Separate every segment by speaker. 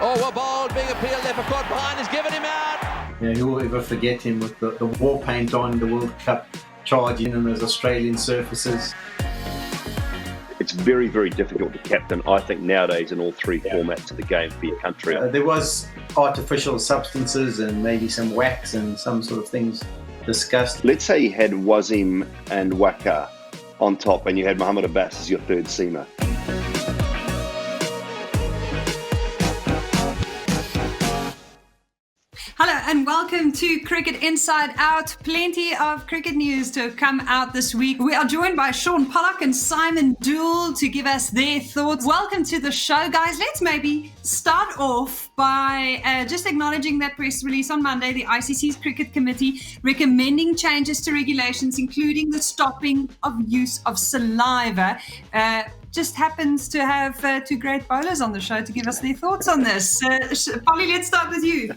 Speaker 1: Oh, well bowled, being appealed there for caught behind, has given him out.
Speaker 2: You know, who will ever forget him with the war paint on, the World Cup charging him as Australian surfaces.
Speaker 3: It's very, very difficult to captain, I think, nowadays in all three formats of the game for your country.
Speaker 2: There was artificial substances and maybe some wax and some sort of things discussed.
Speaker 3: Let's say you had Wasim and Waka on top and you had Mohammad Abbas as your third seamer.
Speaker 4: Hello and welcome to Cricket Inside Out. Plenty of cricket news to have come out this week. We are joined by Shaun, Pollock and Simon Doull to give us their thoughts. Welcome to the show, guys. Let's maybe start off by just acknowledging that press release on Monday, the ICC Cricket Committee recommending changes to regulations, including the stopping of use of saliva. Just happens to have two great bowlers on the show to give us their thoughts on this. Polly, let's start with you.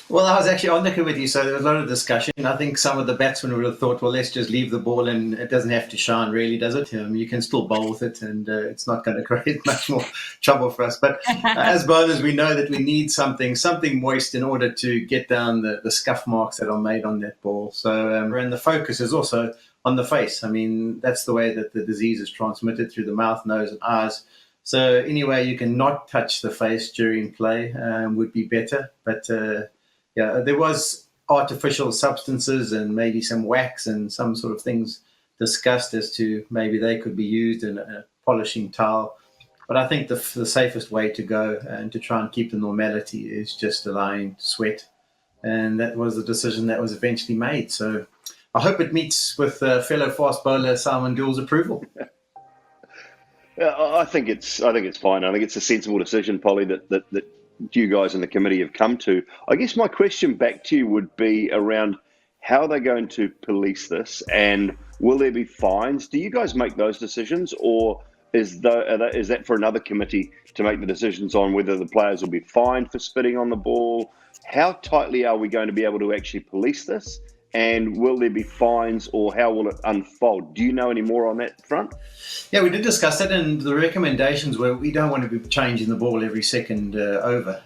Speaker 2: Well, I was actually on the committee, so there was a lot of discussion. I think some of the batsmen would have thought, well, let's just leave the ball and it doesn't have to shine, really, does it? You can still bowl with it and it's not going to create much more trouble for us. But as bowlers, we know that we need something moist in order to get down the scuff marks that are made on that ball. So, and the focus is also on the face. I mean, that's the way that the disease is transmitted, through the mouth, nose and eyes. So any way you can not touch the face during play would be better. But yeah, there was artificial substances and maybe some wax and some sort of things discussed as to maybe they could be used in a polishing towel. But I think the safest way to go and to try and keep the normality is just allowing sweat. And that was the decision that was eventually made. So I hope it meets with fellow fast bowler Simon Doull's approval.
Speaker 3: Yeah, I think it's fine. I think it's a sensible decision, Polly, that you guys in the committee have come to. I guess my question back to you would be around how they're going to police this, and will there be fines? Do you guys make those decisions, or is that for another committee to make the decisions on whether the players will be fined for spitting on the ball? How tightly are we going to be able to actually police this? And will there be fines, or how will it unfold? Do you know any more on that front?
Speaker 2: Yeah, we did discuss that, and the recommendations were we don't want to be changing the ball every second over.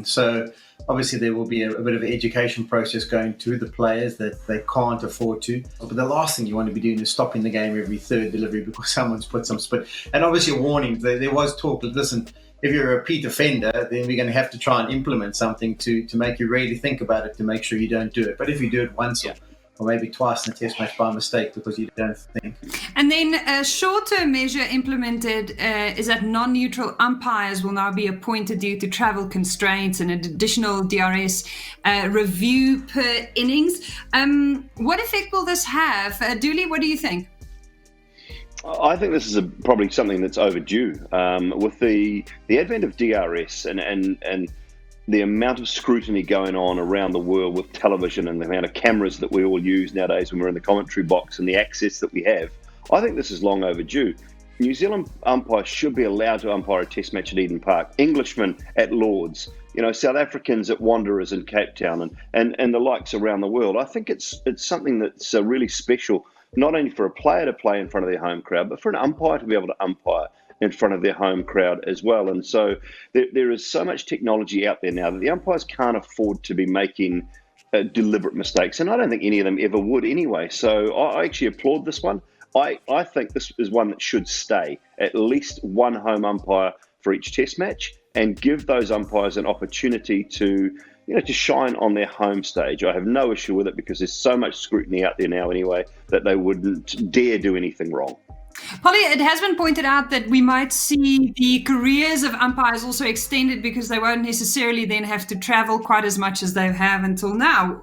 Speaker 2: So obviously there will be a bit of an education process going to the players that they can't afford to. But the last thing you want to be doing is stopping the game every third delivery because someone's put some spit. And obviously a warning, there was talk, listen, if you're a repeat offender, then we're going to have to try and implement something to make you really think about it, to make sure you don't do it. But if you do it once or maybe twice in a test match by mistake because you don't think.
Speaker 4: And then a shorter measure implemented is that non-neutral umpires will now be appointed due to travel constraints and an additional DRS review per innings. What effect will this have? Dooley, what do you think?
Speaker 3: I think this is probably something that's overdue. With the advent of DRS and the amount of scrutiny going on around the world with television and the amount of cameras that we all use nowadays when we're in the commentary box and the access that we have, I think this is long overdue. New Zealand umpires should be allowed to umpire a test match at Eden Park, Englishmen at Lords, South Africans at Wanderers in Cape Town and the likes around the world. I think it's something that's really special, not only for a player to play in front of their home crowd, but for an umpire to be able to umpire in front of their home crowd as well. And so there is so much technology out there now that the umpires can't afford to be making deliberate mistakes. And I don't think any of them ever would anyway. So I actually applaud this one. I think this is one that should stay. At least one home umpire for each test match, and give those umpires an opportunity to shine on their home stage. I have no issue with it because there's so much scrutiny out there now anyway that they wouldn't dare do anything wrong.
Speaker 4: Polly, it has been pointed out that we might see the careers of umpires also extended because they won't necessarily then have to travel quite as much as they have until now.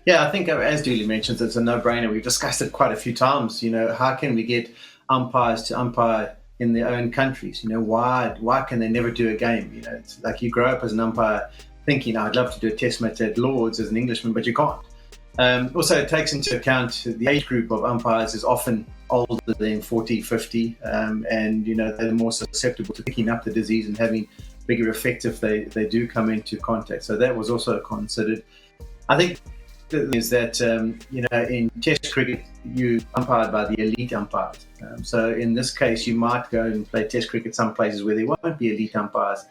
Speaker 2: Yeah, I think as Dooley mentions, it's a no-brainer. We've discussed it quite a few times. How can we get umpires to umpire in their own countries? Why can they never do a game? It's like you grow up as an umpire thinking, I'd love to do a test match at Lords as an Englishman, but you can't. Also, it takes into account the age group of umpires is often older than 40, 50, and they're more susceptible to picking up the disease and having bigger effect if they do come into contact. So that was also considered. I think is that in Test cricket you umpired by the elite umpires. So in this case, you might go and play Test cricket some places where there won't be elite umpires,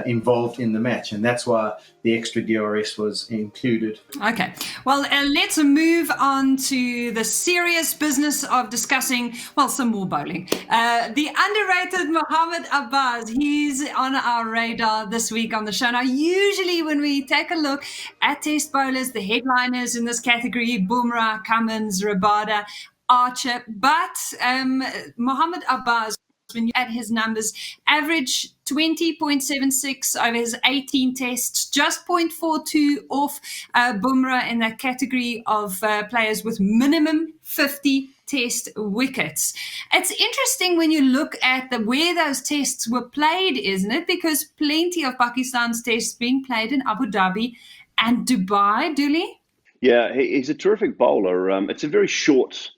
Speaker 2: involved in the match, and that's why the extra DRS was included.
Speaker 4: Okay, well, let's move on to the serious business of discussing, well, some more bowling. The underrated Mohammad Abbas, he's on our radar this week on the show. Now, usually when we take a look at test bowlers, the headliners in this category, Bumrah, Cummins, Rabada, Archer, but Mohammad Abbas, when you add his numbers, average 20.76 over his 18 tests, just 0.42 off Bumrah in that category of players with minimum 50 test wickets. It's interesting when you look at where those tests were played, isn't it? Because plenty of Pakistan's tests being played in Abu Dhabi and Dubai, Doull?
Speaker 3: Yeah, he's a terrific bowler. It's a very short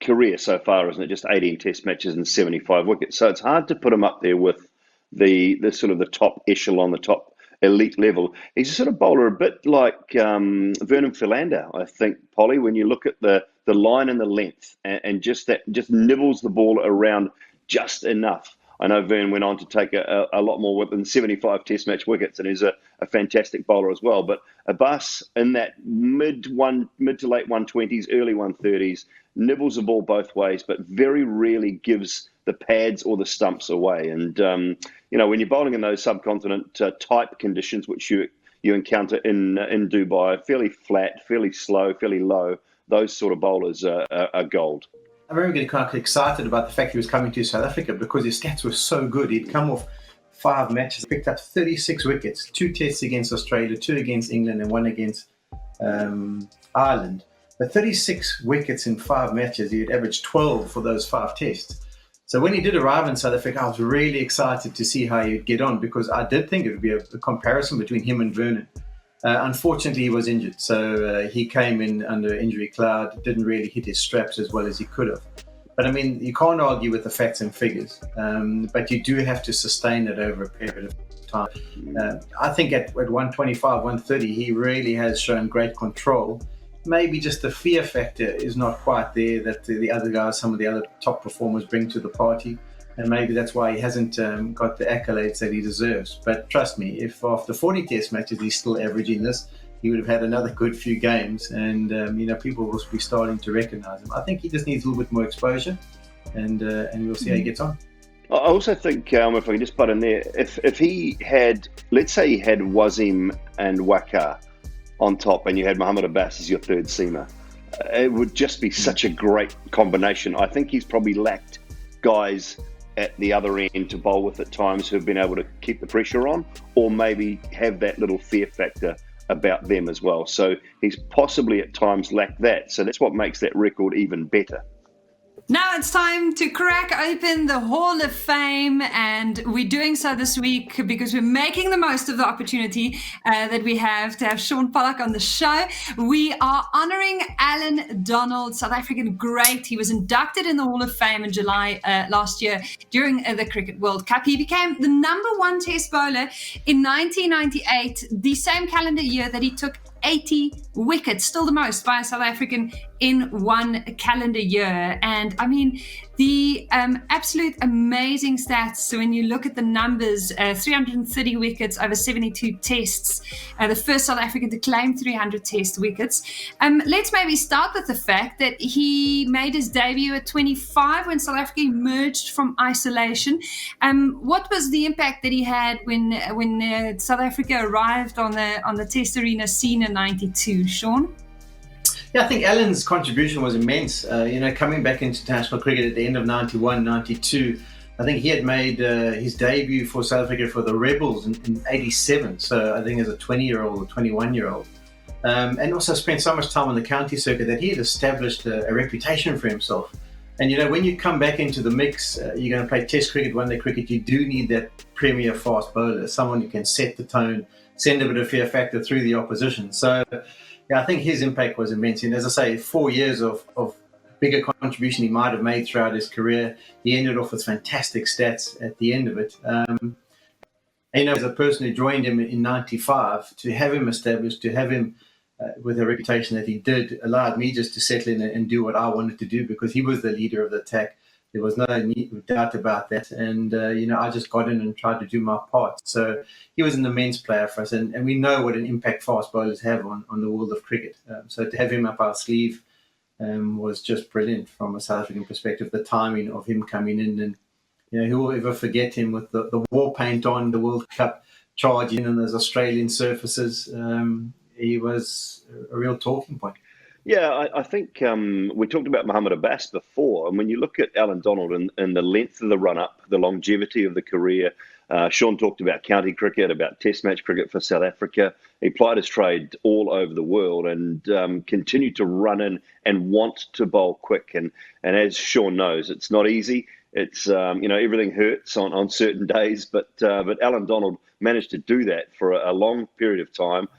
Speaker 3: career so far, isn't it? Just 18 test matches and 75 wickets. So it's hard to put him up there with the sort of the top echelon, the top elite level. He's a sort of bowler a bit like Vernon Philander, I think, Polly, when you look at the line and the length and just nibbles the ball around just enough. I know Vern went on to take a lot more than 75 test match wickets, and is a fantastic bowler as well. But Abbas in that mid to late 120s, early 130s, nibbles the ball both ways, but very rarely gives the pads or the stumps away. And, when you're bowling in those subcontinent type conditions, which you encounter in Dubai, fairly flat, fairly slow, fairly low, those sort of bowlers are gold.
Speaker 2: I remember getting kind of excited about the fact he was coming to South Africa because his stats were so good. He'd come off 5 matches, picked up 36 wickets, 2 tests against Australia, 2 against England, and 1 against Ireland. But 36 wickets in 5 matches, he had averaged 12 for those 5 tests. So when he did arrive in South Africa, I was really excited to see how he'd get on, because I did think it would be a comparison between him and Vernon. Unfortunately, he was injured, so he came in under injury cloud, didn't really hit his straps as well as he could have. But I mean, you can't argue with the facts and figures, but you do have to sustain it over a period of time. I think at 125, 130, he really has shown great control. Maybe just the fear factor is not quite there that the other guys, some of the other top performers, bring to the party. And maybe that's why he hasn't got the accolades that he deserves. But trust me, if after 40 test matches he's still averaging this, he would have had another good few games, and people will be starting to recognise him. I think he just needs a little bit more exposure, and we'll see how he gets on.
Speaker 3: I also think, if I can just butt in there, if he had, let's say he had Wasim and Waqar on top, and you had Mohammad Abbas as your third seamer, it would just be such a great combination. I think he's probably lacked guys at the other end to bowl with at times who've been able to keep the pressure on, or maybe have that little fear factor about them as well. So he's possibly at times lacked that. So that's what makes that record even better.
Speaker 4: Now it's time to crack open the Hall of Fame, and we're doing so this week because we're making the most of the opportunity that we have to have Shaun Pollock on the show. We are honouring Allan Donald, South African great. He was inducted in the Hall of Fame in July last year during the Cricket World Cup. He became the number 1 test bowler in 1998, the same calendar year that he took 80 wickets, still the most by a South African in 1 calendar year. And I mean, the absolute amazing stats. So when you look at the numbers, 330 wickets over 72 tests, the first South African to claim 300 test wickets. Let's maybe start with the fact that he made his debut at 25 when South Africa emerged from isolation. What was the impact that he had when South Africa arrived on the test arena scene in 92, Shaun?
Speaker 2: Yeah, I think Allan's contribution was immense. Coming back into international cricket at the end of 91, 92, I think he had made his debut for South Africa for the Rebels in 87. So I think as a 20-year-old or 21-year-old. And also spent so much time on the county circuit that he had established a reputation for himself. And, when you come back into the mix, you're going to play test cricket, one-day cricket, you do need that premier fast bowler, someone who can set the tone, send a bit of fear factor through the opposition. So, yeah, I think his impact was immense. And as I say, 4 years of bigger contribution he might have made throughout his career. He ended off with fantastic stats at the end of it. As a person who joined him in 95, to have him established, to have him with a reputation that he did, allowed me just to settle in and do what I wanted to do, because he was the leader of the attack. There was no doubt about that. And, I just got in and tried to do my part. So he was an immense player for us. And we know what an impact fast bowlers have on the world of cricket. So to have him up our sleeve was just brilliant from a South African perspective. The timing of him coming in, and who will ever forget him with the war paint on, the World Cup charging in those Australian surfaces. He was a real talking point.
Speaker 3: Yeah, I think we talked about Mohammad Abbas before, and when you look at Allan Donald and the length of the run-up, the longevity of the career, Shaun talked about county cricket, about test match cricket for South Africa. He plied his trade all over the world and continued to run in and want to bowl quick. And as Shaun knows, it's not easy. It's everything hurts on certain days, but Allan Donald managed to do that for a long period of time.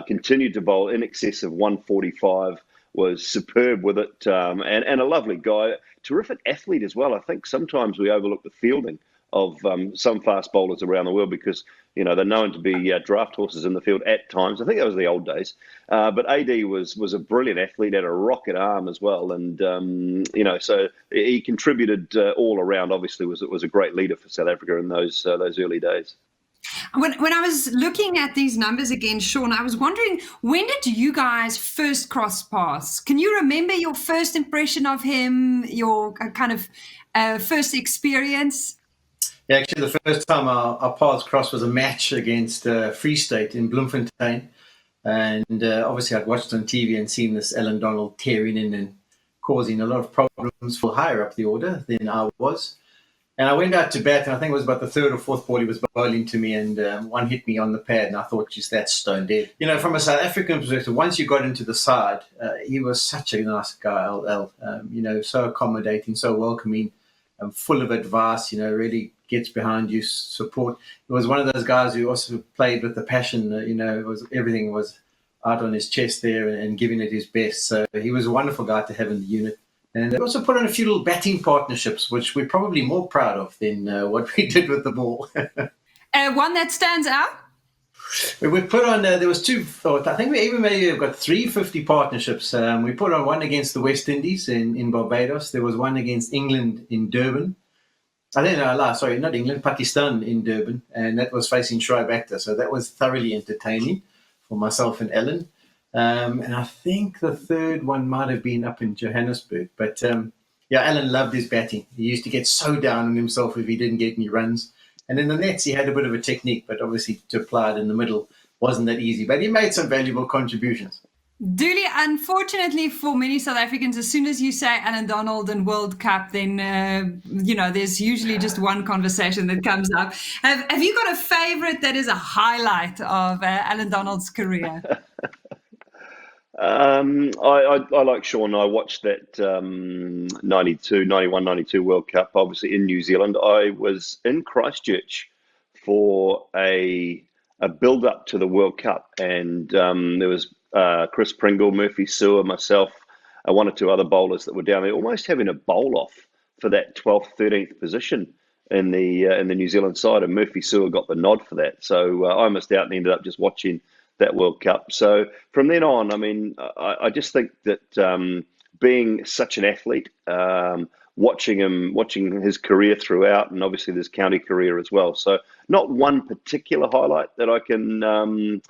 Speaker 3: Continued to bowl in excess of 145. Was superb with it, and a lovely guy, terrific athlete as well. I think sometimes we overlook the fielding of some fast bowlers around the world because they're known to be draft horses in the field at times. I think that was the old days, but AD was a brilliant athlete, had a rocket arm as well, and so he contributed all around. Obviously, was a great leader for South Africa in those early days.
Speaker 4: When I was looking at these numbers again, Shaun, I was wondering, when did you guys first cross paths? Can you remember your first impression of him, your kind of first experience?
Speaker 2: Yeah, actually, the first time our paths crossed was a match against Free State in Bloemfontein. And obviously, I'd watched on TV and seen this Allan Donald tearing in and causing a lot of problems for higher up the order than I was. And I went out to bat, and I think it was about the third or fourth ball he was bowling to me, and one hit me on the pad, and I thought, geez, that's stone dead. From a South African perspective, once you got into the side, he was such a nice guy, Al. So accommodating, so welcoming, full of advice, really gets behind you, support. He was one of those guys who also played with the passion, everything was out on his chest there and giving it his best. So he was a wonderful guy to have in the unit. And they also put on a few little batting partnerships, which we're probably more proud of than what we did with the ball.
Speaker 4: One that stands out?
Speaker 2: We put on, there was two, I think we even maybe got 350 partnerships. We put on one against the West Indies in Barbados. There was one against England in Durban. Not England, Pakistan in Durban. And that was facing Shoaib Akhtar. So that was thoroughly entertaining for myself and Ellen. And I think the third one might have been up in Johannesburg. But, Allan loved his batting. He used to get so down on himself if he didn't get any runs. And in the nets, he had a bit of a technique, but obviously to apply it in the middle wasn't that easy. But he made some valuable contributions.
Speaker 4: Dooley, unfortunately for many South Africans, as soon as you say Allan Donald and World Cup, then, there's usually just one conversation that comes up. Have you got a favourite that is a highlight of Allan Donald's career?
Speaker 3: I like Shaun. I watched that 91-92 World Cup, obviously in New Zealand. I was in Christchurch for a build-up to the World Cup, and there was Chris Pringle, Murphy Sewer, myself, one or two other bowlers that were down there, almost having a bowl-off for that 12th, 13th position in the New Zealand side, and Murphy Sewer got the nod for that. So I missed out and ended up just watching that World Cup. So from then on, I just think that being such an athlete, watching his career throughout, and obviously his county career as well. So not one particular highlight that I can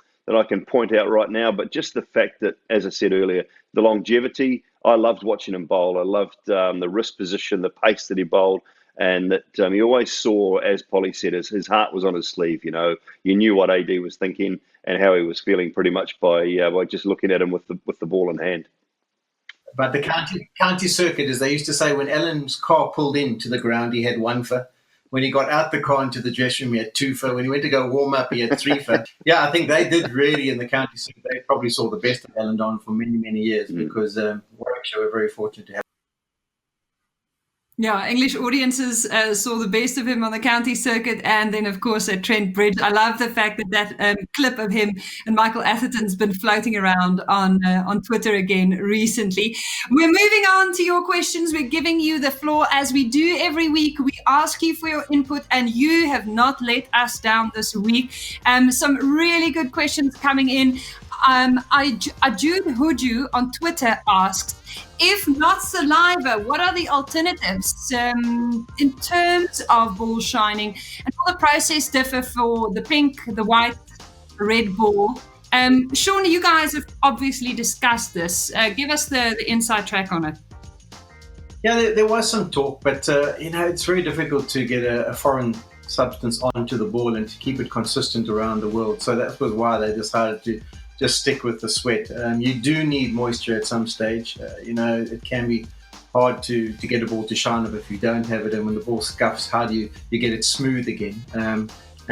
Speaker 3: point out right now, but just the fact that, as I said earlier, the longevity. I loved watching him bowl. I loved the wrist position, the pace that he bowled. And that he always saw, as Polly said, his heart was on his sleeve. You knew what AD was thinking and how he was feeling pretty much by just looking at him with the ball in hand.
Speaker 2: But the county circuit, as they used to say, when Allan's car pulled into the ground, he had 1 for. When he got out the car into the dressing room, he had 2 for. When he went to go warm up, he had 3 for. Yeah, I think they did really in the county circuit. They probably saw the best of Allan Donald for many, many years because Warwickshire were very fortunate to have.
Speaker 4: Yeah, English audiences saw the best of him on the county circuit, and then, of course, at Trent Bridge. I love the fact that clip of him and Michael Atherton's been floating around on Twitter again recently. We're moving on to your questions. We're giving you the floor as we do every week. We ask you for your input, and you have not let us down this week. Some really good questions coming in. Ajud Huju on Twitter asks, if not saliva, what are the alternatives in terms of ball shining? And will the process differ for the pink, the white, the red ball? Shaun, you guys have obviously discussed this. Give us the inside track on it.
Speaker 2: Yeah, there was some talk, but it's very difficult to get a foreign substance onto the ball and to keep it consistent around the world. So that was why they decided to just stick with the sweat. You do need moisture at some stage. It can be hard to get a ball to shine up if you don't have it, and when the ball scuffs, how do you get it smooth again?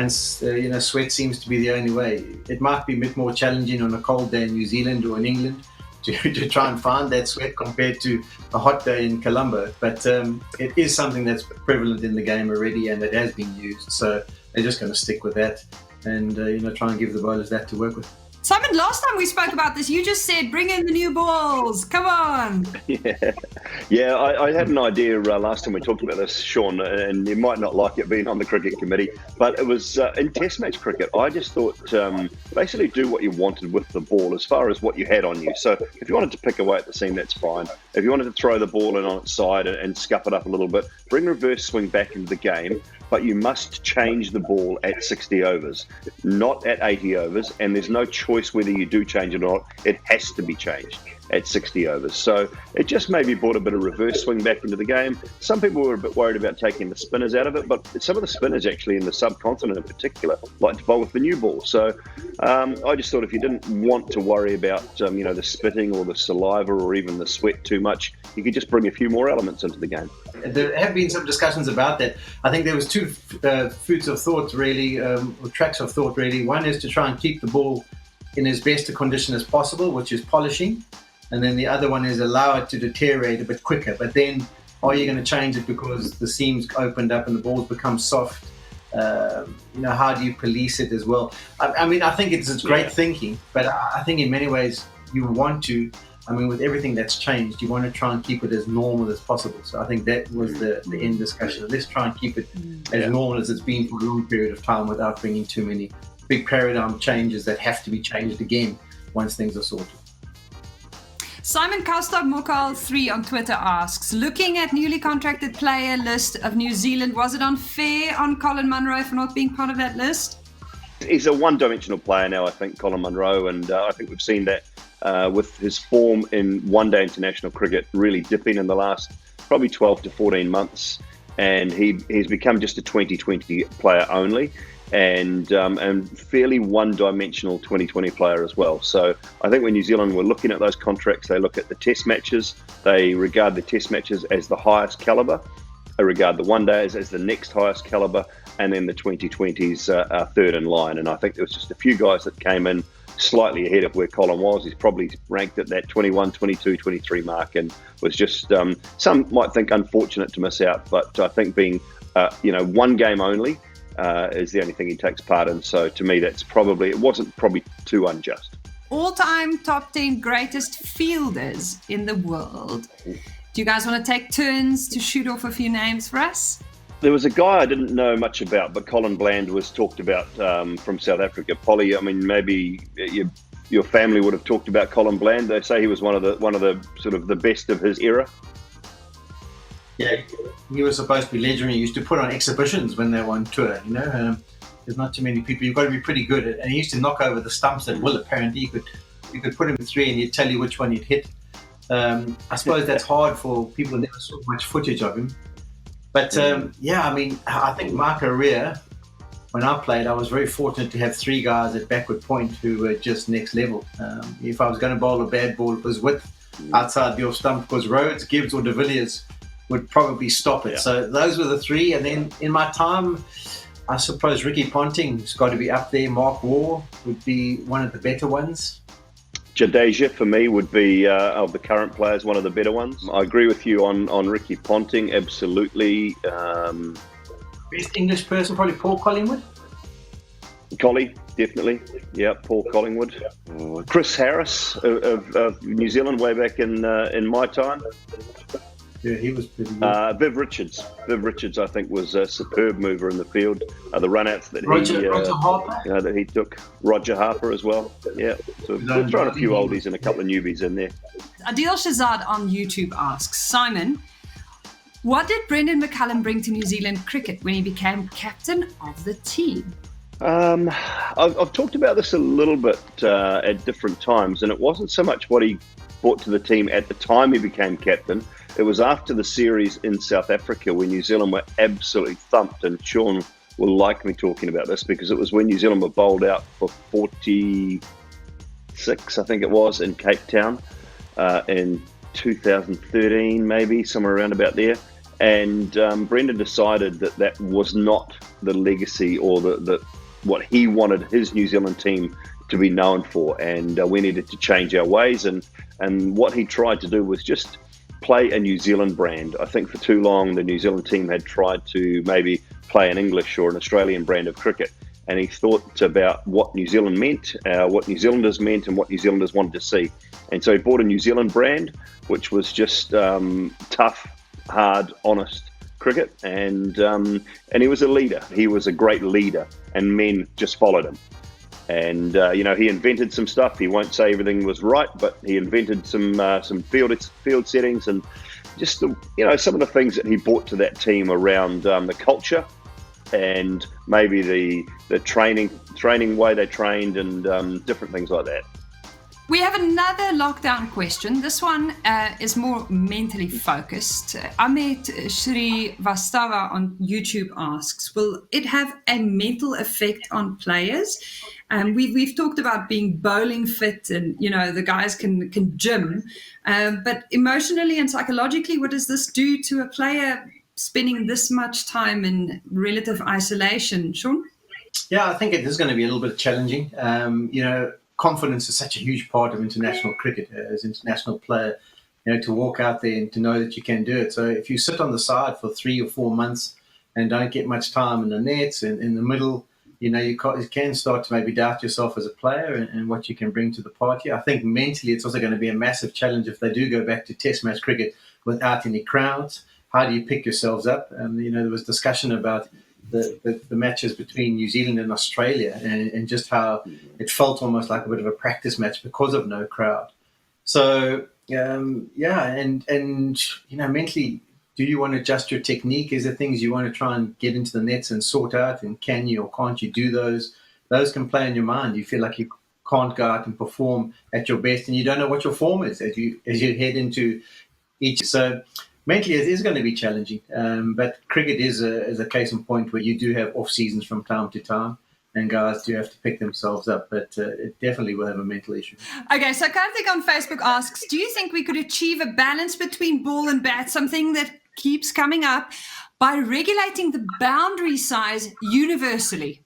Speaker 2: Sweat seems to be the only way. It might be a bit more challenging on a cold day in New Zealand or in England to try and find that sweat compared to a hot day in Colombo. But it is something that's prevalent in the game already, and it has been used. So they're just going to stick with that and try and give the bowlers that to work with.
Speaker 4: Simon, last time we spoke about this, you just said, bring in the new balls. Come on.
Speaker 3: Yeah. I had an idea last time we talked about this, Shaun, and you might not like it being on the cricket committee, but it was in Test match cricket. I just thought basically do what you wanted with the ball as far as what you had on you. So if you wanted to pick away at the seam, that's fine. If you wanted to throw the ball in on its side and scuff it up a little bit, bring reverse swing back into the game, but you must change the ball at 60 overs, not at 80 overs, and there's no choice whether you do change it or not. It has to be changed at 60 overs. So it just maybe brought a bit of reverse swing back into the game. Some people were a bit worried about taking the spinners out of it, but some of the spinners actually in the subcontinent in particular like to bowl with the new ball. So I just thought if you didn't want to worry about the spitting or the saliva or even the sweat too much, you could just bring a few more elements into the game.
Speaker 2: There have been some discussions about that. I think there was two foods of thought really, or tracks of thought really. One is to try and keep the ball in as best a condition as possible, which is polishing. And then the other one is allow it to deteriorate a bit quicker. But then are you going to change it because the seams opened up and the balls become soft? How do you police it as well? I think it's great thinking, but I think in many ways you want to, with everything that's changed, you want to try and keep it as normal as possible. So I think that was the end discussion. Let's try and keep it as normal as it's been for a long period of time without bringing too many big paradigm changes that have to be changed again once things are sorted.
Speaker 4: Simon Kastag Mokal 3 on Twitter asks, looking at newly contracted player list of New Zealand, was it unfair on Colin Munro for not being part of that list?
Speaker 3: He's a one-dimensional player now, I think, Colin Munro, and I think we've seen that with his form in one-day international cricket really dipping in the last probably 12 to 14 months, and he's become just a 2020 player only. And fairly one-dimensional 2020 player as well. So I think when New Zealand were looking at those contracts, they look at the test matches. They regard the test matches as the highest calibre. They regard the one-days as the next highest calibre, and then the 2020s are third in line. And I think there was just a few guys that came in slightly ahead of where Colin was. He's probably ranked at that 21, 22, 23 mark, and was just some might think unfortunate to miss out. But I think being one game only is the only thing he takes part in. So to me, it wasn't probably too unjust.
Speaker 4: All-time top 10 greatest fielders in the world. Do you guys want to take turns to shoot off a few names for us?
Speaker 3: There was a guy I didn't know much about, but Colin Bland was talked about from South Africa. Polly, maybe your family would have talked about Colin Bland. They say he was one of the sort of the best of his era.
Speaker 2: Yeah, he was supposed to be legendary. He used to put on exhibitions when they were on tour, There's not too many people. You've got to be pretty good. And he used to knock over the stumps at will, apparently. You could put him 3 and he'd tell you which one he'd hit. I suppose that's hard for people who never saw much footage of him. But, I think my career, when I played, I was very fortunate to have 3 guys at backward point who were just next level. If I was going to bowl a bad ball, it was width outside the off stump, because Rhodes, Gibbs or de Villiers would probably stop it. Yeah. So those were the 3. And then in my time, I suppose Ricky Ponting's got to be up there. Mark Waugh would be one of the better ones.
Speaker 3: Jadeja, for me, would be, of the current players, one of the better ones. I agree with you on Ricky Ponting, absolutely.
Speaker 2: Best English person, probably Paul Collingwood.
Speaker 3: Collie, definitely. Yeah, Paul Collingwood. Chris Harris of New Zealand way back in my time.
Speaker 2: Yeah, he was pretty good.
Speaker 3: Viv Richards. Viv Richards, I think, was a superb mover in the field. The run-outs that
Speaker 2: Roger Harper?
Speaker 3: that he took. Roger Harper as well. Yeah, so we've thrown a few oldies and a couple of newbies in there.
Speaker 4: Adil Shazad on YouTube asks, Simon, what did Brendon McCullum bring to New Zealand cricket when he became captain of the team?
Speaker 3: I've talked about this a little bit at different times, and it wasn't so much what he brought to the team at the time he became captain. It was after the series in South Africa when New Zealand were absolutely thumped, and Shaun will like me talking about this because it was when New Zealand were bowled out for 46, I think it was, in Cape Town in 2013, maybe, somewhere around about there. And Brendon decided that was not the legacy or the what he wanted his New Zealand team to be known for, and we needed to change our ways. And what he tried to do was just play a New Zealand brand. I think for too long the New Zealand team had tried to maybe play an English or an Australian brand of cricket, and he thought about what New Zealand meant, what New Zealanders meant, and what New Zealanders wanted to see. And so he bought a New Zealand brand, which was just tough, hard, honest cricket, and he was a leader. He was a great leader, and men just followed him. And he invented some stuff. He won't say everything was right, but he invented some field settings and just some of the things that he brought to that team around the culture and maybe the training way they trained and different things like that.
Speaker 4: We have another lockdown question. This one is more mentally focused. Amit Srivastava on YouTube asks, will it have a mental effect on players? We've talked about being bowling fit and, the guys can gym. But emotionally and psychologically, what does this do to a player spending this much time in relative isolation? Shaun?
Speaker 2: Yeah, I think it is going to be a little bit challenging. Confidence is such a huge part of international cricket as an international player, to walk out there and to know that you can do it. So if you sit on the side for 3 or 4 months and don't get much time in the nets and in the middle, you can start to maybe doubt yourself as a player and what you can bring to the party. I think mentally it's also going to be a massive challenge if they do go back to test match cricket without any crowds. How do you pick yourselves up? There was discussion about the matches between New Zealand and Australia and just how it felt almost like a bit of a practice match because of no crowd. So, mentally, do you want to adjust your technique? Is there things you want to try and get into the nets and sort out? And can you or can't you do those? Those can play in your mind. You feel like you can't go out and perform at your best and you don't know what your form is as you head into each. So, mentally, it is going to be challenging, but cricket is a case in point where you do have off seasons from time to time, and guys do have to pick themselves up. But it definitely will have a mental issue.
Speaker 4: Okay, so Karthik on Facebook asks, do you think we could achieve a balance between ball and bat, something that keeps coming up, by regulating the boundary size universally?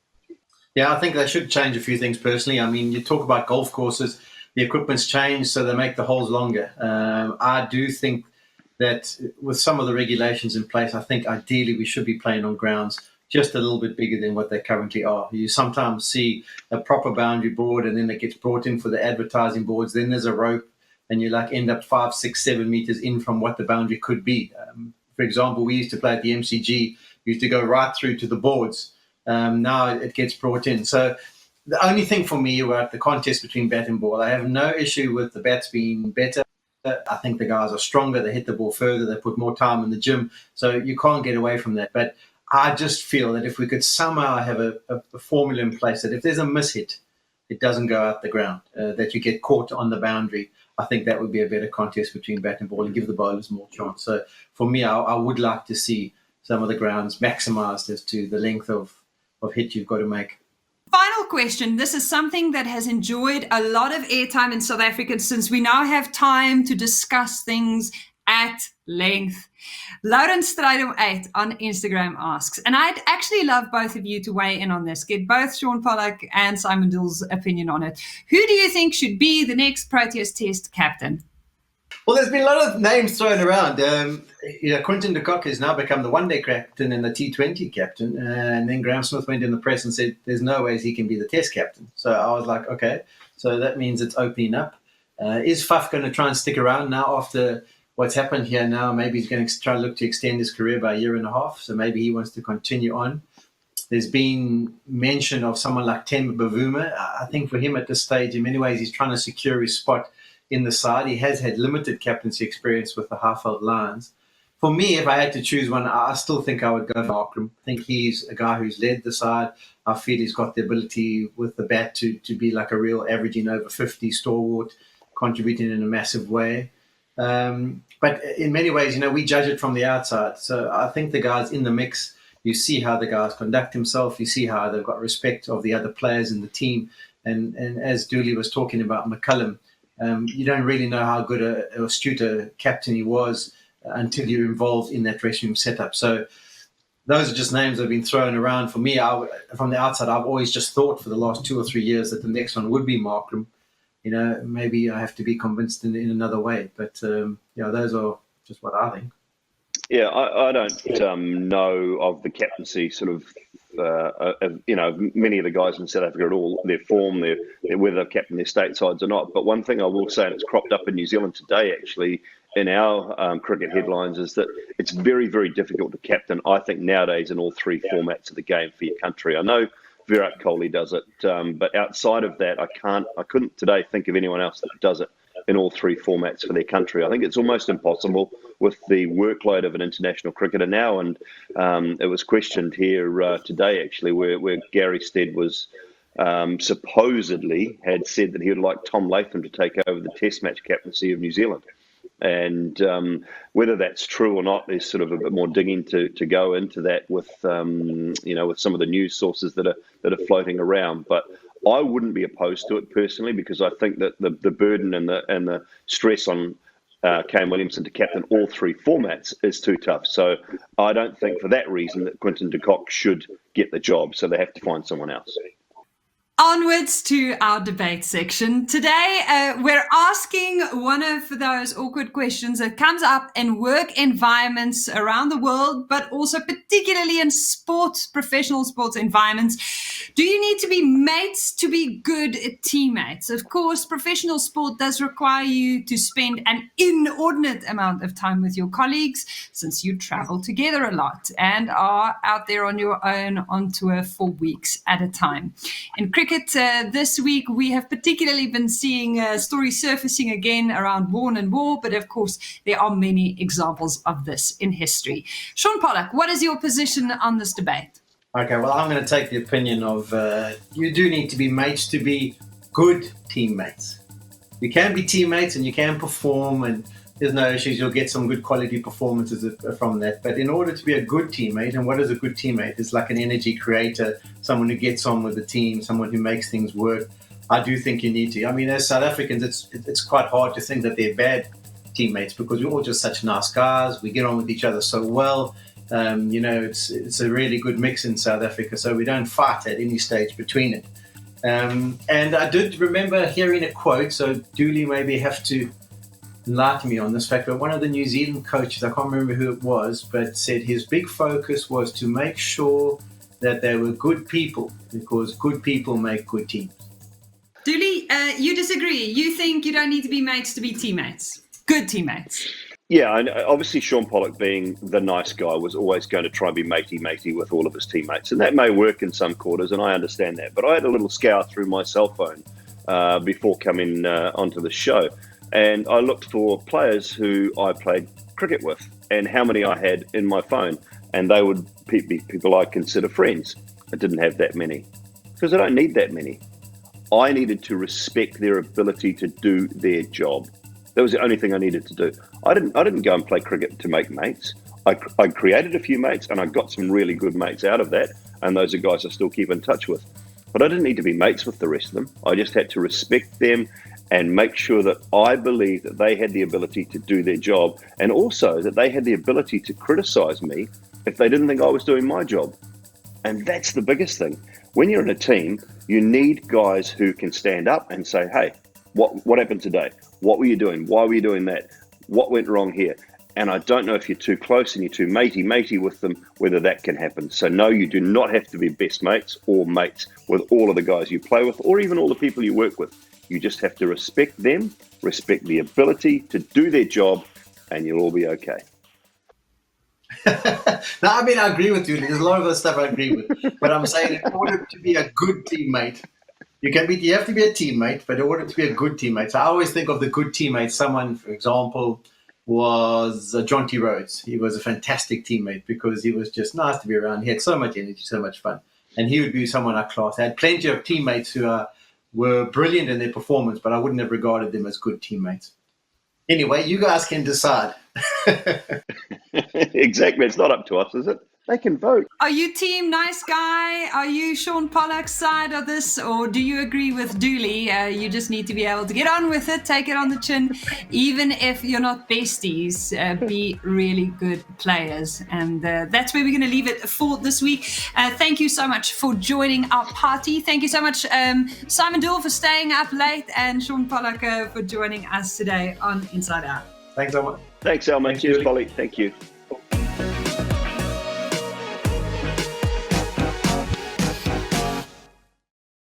Speaker 2: Yeah, I think they should change a few things personally. I mean, you talk about golf courses, the equipment's changed, so they make the holes longer. I do think that with some of the regulations in place, I think ideally we should be playing on grounds just a little bit bigger than what they currently are. You sometimes see a proper boundary board and then it gets brought in for the advertising boards. Then there's a rope and you end up 5, 6, 7 meters in from what the boundary could be. For example, we used to play at the MCG. We used to go right through to the boards. Now it gets brought in. So the only thing for me about the contest between bat and ball, I have no issue with the bats being better. I think the guys are stronger. They hit the ball further. They put more time in the gym. So you can't get away from that. But I just feel that if we could somehow have a formula in place that if there's a mishit, it doesn't go out the ground, that you get caught on the boundary, I think that would be a better contest between bat and ball and give the bowlers more chance. So for me, I would like to see some of the grounds maximised as to the length of hit you've got to make.
Speaker 4: Final question. This is something that has enjoyed a lot of airtime in South Africa since we now have time to discuss things at length. Lawrence Stridham 8 on Instagram asks, and I'd actually love both of you to weigh in on this, get both Shaun Pollock and Simon Doull's opinion on it. Who do you think should be the next Proteas Test captain?
Speaker 2: Well, there's been a lot of names thrown around. Quinton de Kock has now become the one-day captain and the T20 captain. And then Graham Smith went in the press and said there's no ways he can be the Test captain. So I was like, okay, so that means it's opening up. Is Faf going to try and stick around now after what's happened here now, maybe he's going to try to look to extend his career by a year and a half. So maybe he wants to continue on. There's been mention of someone like Temba Bavuma. I think for him at this stage, in many ways, he's trying to secure his spot in the side. He has had limited captaincy experience with the Highveld Lions. For me, if I had to choose one, I still think I would go for Markram. I think he's a guy who's led the side. I feel he's got the ability with the bat to be like a real averaging over 50 stalwart, contributing in a massive way. But in many ways, we judge it from the outside. So I think the guy's in the mix. You see how the guys conduct himself. You see how they've got respect of the other players in the team. And as Doull was talking about McCullum, you don't really know how good or astute a captain he was until you're involved in that dressing room setup. So those are just names that have been thrown around. For me, from the outside, I've always just thought for the last 2 or 3 years that the next one would be Markram. Maybe I have to be convinced in another way. But, those are just what I think.
Speaker 3: Yeah, I don't know of the captaincy sort of, many of the guys in South Africa at all, their form, whether they've captained their state sides or not. But one thing I will say, and it's cropped up in New Zealand today, actually, in our cricket headlines, is that it's very, very difficult to captain, I think, nowadays in all 3 formats of the game for your country. I know Virat Kohli does it, but outside of that, I couldn't today think of anyone else that does it in all 3 formats for their country. I think it's almost impossible with the workload of an international cricketer now. And it was questioned here today, actually, where Gary Stead was supposedly had said that he would like Tom Latham to take over the Test match captaincy of New Zealand. And whether that's true or not, there's sort of a bit more digging to go into that with with some of the news sources that are floating around. But I wouldn't be opposed to it personally, because I think that the burden and the stress on Kane Williamson to captain all 3 formats is too tough. So I don't think for that reason that Quinton de Kock should get the job. So they have to find someone else.
Speaker 4: Onwards to our debate section. Today, we're asking one of those awkward questions that comes up in work environments around the world, but also particularly in professional sports environments. Do you need to be mates to be good teammates? Of course, professional sport does require you to spend an inordinate amount of time with your colleagues, since you travel together a lot and are out there on your own on tour for weeks at a time. In cricket, this week, we have particularly been seeing stories surfacing again around Warne and War, but of course, there are many examples of this in history. Shaun Pollock, what is your position on this debate?
Speaker 2: Okay, well, I'm going to take the opinion of you do need to be mates to be good teammates. You can be teammates and you can perform, and there's no issues. You'll get some good quality performances from that. But in order to be a good teammate, and what is a good teammate? It's like an energy creator, someone who gets on with the team, someone who makes things work. I do think you need to. I mean, as South Africans, it's quite hard to think that they're bad teammates, because we're all just such nice guys. We get on with each other so well. It's a really good mix in South Africa, so we don't fight at any stage between it. And I did remember hearing a quote, so Doull maybe have to enlighten me on this fact, but one of the New Zealand coaches, I can't remember who it was, but said his big focus was to make sure that they were good people, because good people make good teams.
Speaker 4: Doull, you disagree. You think you don't need to be mates to be teammates. Good teammates.
Speaker 3: Yeah, and obviously Shaun Pollock, being the nice guy, was always going to try and be matey with all of his teammates. And that may work in some quarters, and I understand that. But I had a little scour through my cell phone before coming onto the show. And I looked for players who I played cricket with and how many I had in my phone. And they would be people I consider friends. I didn't have that many, because I don't need that many. I needed to respect their ability to do their job. That was the only thing I needed to do. I didn't go and play cricket to make mates. I created a few mates, and I got some really good mates out of that. And those are guys I still keep in touch with. But I didn't need to be mates with the rest of them. I just had to respect them and make sure that I believed that they had the ability to do their job, and also that they had the ability to criticize me if they didn't think I was doing my job. And that's the biggest thing. When you're in a team, you need guys who can stand up and say, hey, what happened today? What were you doing? Why were you doing that? What went wrong here? And I don't know if you're too close and you're too matey with them, whether that can happen. So no, you do not have to be best mates or mates with all of the guys you play with, or even all the people you work with. You just have to respect them, respect the ability to do their job, and you'll all be okay.
Speaker 2: No, I mean, I agree with you. There's a lot of the stuff I agree with. But I'm saying in order to be a good teammate, you have to be a teammate, but in order to be a good teammate. So I always think of the good teammate. Someone, for example, was John T. Rhodes. He was a fantastic teammate because he was just nice to be around. He had so much energy, so much fun. And he would be someone I class. I had plenty of teammates who were brilliant in their performance, but I wouldn't have regarded them as good teammates. Anyway, you guys can decide.
Speaker 3: Exactly. It's not up to us, is it? They can vote.
Speaker 4: Are you team nice guy? Are you Shaun Pollock's side of this? Or do you agree with Dooley? You just need to be able to get on with it, take it on the chin. Even if you're not besties, be really good players. And that's where we're going to leave it for this week. Thank you so much for joining our party. Thank you so much, Simon Doull, for staying up late, and Shaun Pollock for joining us today on Inside Out.
Speaker 2: Thanks so much.
Speaker 3: Thanks, Elma. Cheers, Polly. Thank you.